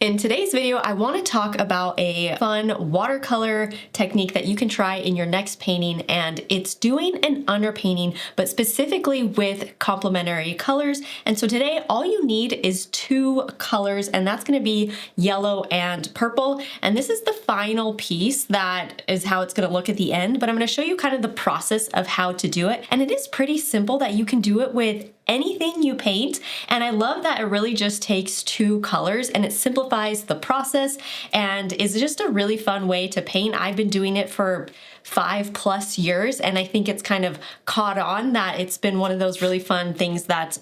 In today's video, I want to talk about a fun watercolor technique that you can try in your next painting, and it's doing an underpainting, but specifically with complementary colors. And so today, all you need is two colors, and that's going to be yellow and purple. And this is the final piece that is how it's going to look at the end, but I'm going to show you kind of the process of how to do it. And it is pretty simple that you can do it with anything you paint, and I love that it really just takes two colors and it simplifies the process and is just a really fun way to paint. I've been doing it for 5+ years, and I think it's kind of caught on that it's been one of those really fun things that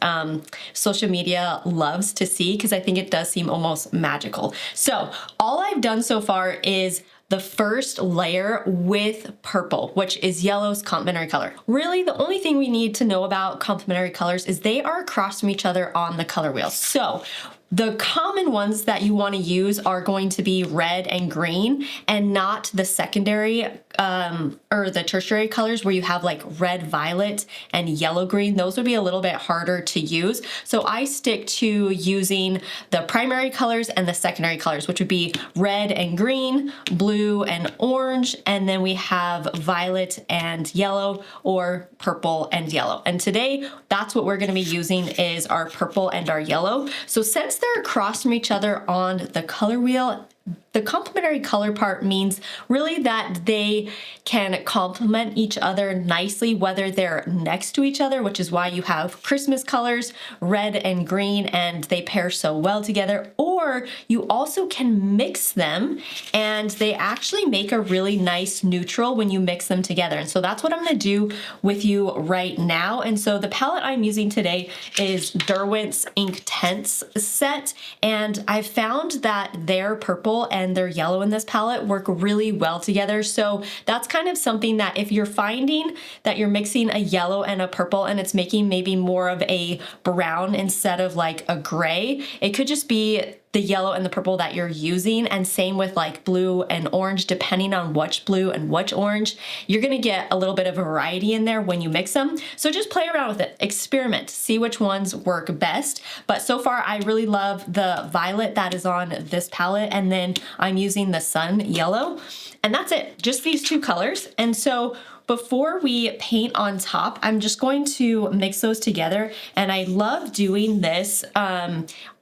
social media loves to see, because I think it does seem almost magical. So all I've done so far is the first layer with purple, which is yellow's complementary color. Really, the only thing we need to know about complementary colors is they are across from each other on the color wheel. So the common ones that you want to use are going to be red and green, and not the secondary or the tertiary colors where you have like red, violet, and yellow, green. Those would be a little bit harder to use. So I stick to using the primary colors and the secondary colors, which would be red and green, blue and orange, and then we have violet and yellow, or purple and yellow. And today, that's what we're going to be using is our purple and our yellow. So since they're across from each other on the color wheel, the complementary color part means really that they can complement each other nicely, whether they're next to each other, which is why you have Christmas colors, red and green, and they pair so well together, or you also can mix them and they actually make a really nice neutral when you mix them together. And so that's what I'm going to do with you right now. And so the palette I'm using today is Derwent's Inktense set, and I found that their purple and their yellow in this palette work really well together. So that's kind of something that if you're finding that you're mixing a yellow and a purple and it's making maybe more of a brown instead of like a gray, it could just be the yellow and the purple that you're using. And same with like blue and orange, depending on which blue and which orange, you're gonna get a little bit of variety in there when you mix them. So just play around with it, experiment, see which ones work best. But so far, I really love the violet that is on this palette, and then I'm using the sun yellow, and that's it, just these two colors. And so before we paint on top, I'm just going to mix those together, and I love doing this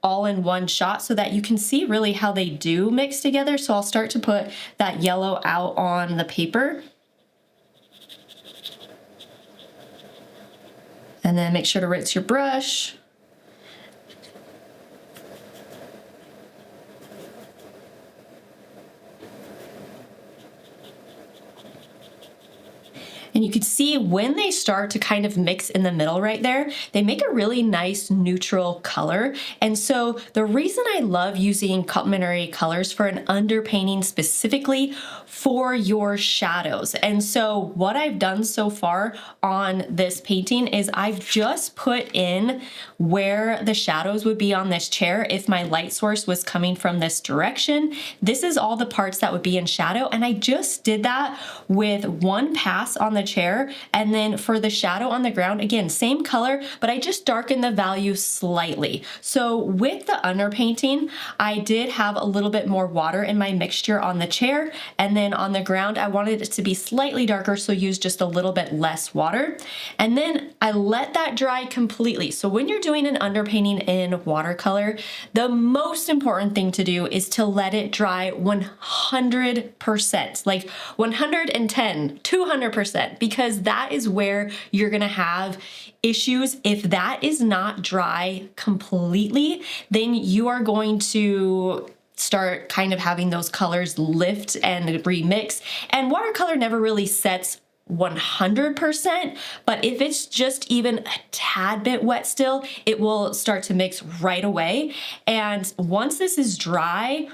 all in one shot so that you can see really how they do mix together. So I'll start to put that yellow out on the paper, and then make sure to rinse your brush. And you can see when they start to kind of mix in the middle right there, they make a really nice neutral color. And so the reason I love using complementary colors for an underpainting specifically for your shadows. And so what I've done so far on this painting is I've just put in where the shadows would be on this chair if my light source was coming from this direction. This is all the parts that would be in shadow, and I just did that with one pass on the chair. And then for the shadow on the ground, again, same color, but I just darkened the value slightly. So with the underpainting, I did have a little bit more water in my mixture on the chair, and then on the ground, I wanted it to be slightly darker, so use just a little bit less water. And then I let that dry completely. So when you're doing an underpainting in watercolor, the most important thing to do is to let it dry 100%, like 110, 200%. Because that is where you're gonna have issues. If that is not dry completely, then you are going to start kind of having those colors lift and remix. And watercolor never really sets 100%, but if it's just even a tad bit wet still, it will start to mix right away. And once this is dry,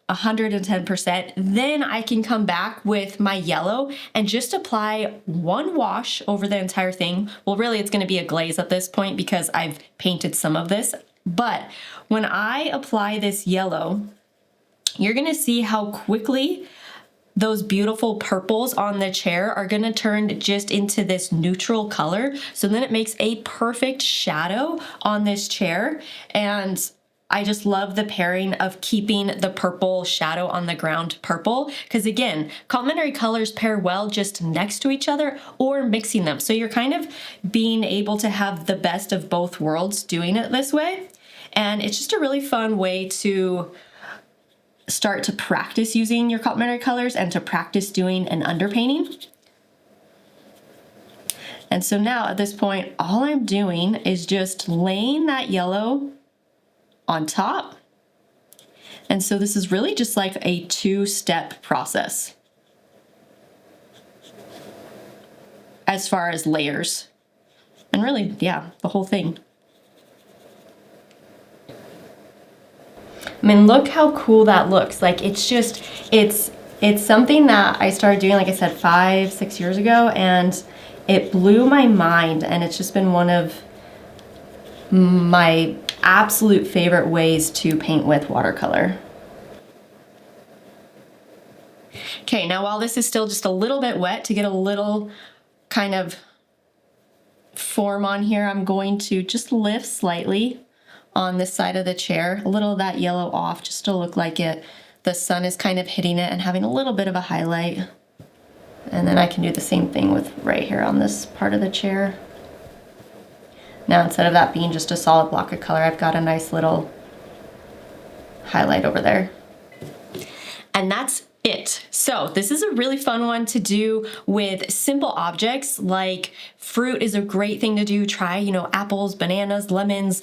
110%, then I can come back with my yellow and just apply one wash over the entire thing. Well, really, it's going to be a glaze at this point because I've painted some of this. But when I apply this yellow, you're going to see how quickly those beautiful purples on the chair are going to turn just into this neutral color. So then it makes a perfect shadow on this chair. And I just love the pairing of keeping the purple shadow on the ground purple, because again, complementary colors pair well just next to each other or mixing them. So you're kind of being able to have the best of both worlds doing it this way. And it's just a really fun way to start to practice using your complementary colors and to practice doing an underpainting. And so now at this point, all I'm doing is just laying that yellow on top. And so this is really just like a two-step process as far as layers. And really, yeah, the whole thing. I mean, look how cool that looks. Like, it's just, it's something that I started doing, like I said, 5-6 years ago, and it blew my mind, and it's just been one of my absolute favorite ways to paint with watercolor. Okay, now while this is still just a little bit wet, to get a little kind of form on here, I'm going to just lift slightly on this side of the chair, a little of that yellow off, just to look like the sun is kind of hitting it and having a little bit of a highlight. And then I can do the same thing with right here on this part of the chair. Now, instead of that being just a solid block of color, I've got a nice little highlight over there. And that's it. So this is a really fun one to do with simple objects. Like fruit is a great thing to do. Try, you know, apples, bananas, lemons,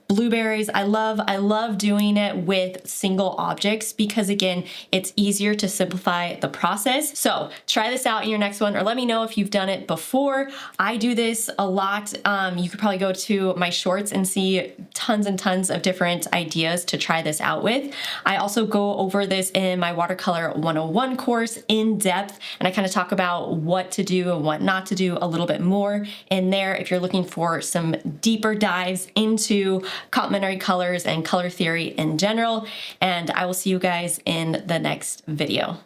blueberries. I love doing it with single objects because again, it's easier to simplify the process. So try this out in your next one, or let me know if you've done it before. I do this a lot. You could probably go to my shorts and see tons and tons of different ideas to try this out with. I also go over this in my Watercolor 101 course in depth, and I kind of talk about what to do and what not to do a little bit more in there if you're looking for some deeper dives into complementary colors and color theory in general. And I will see you guys in the next video.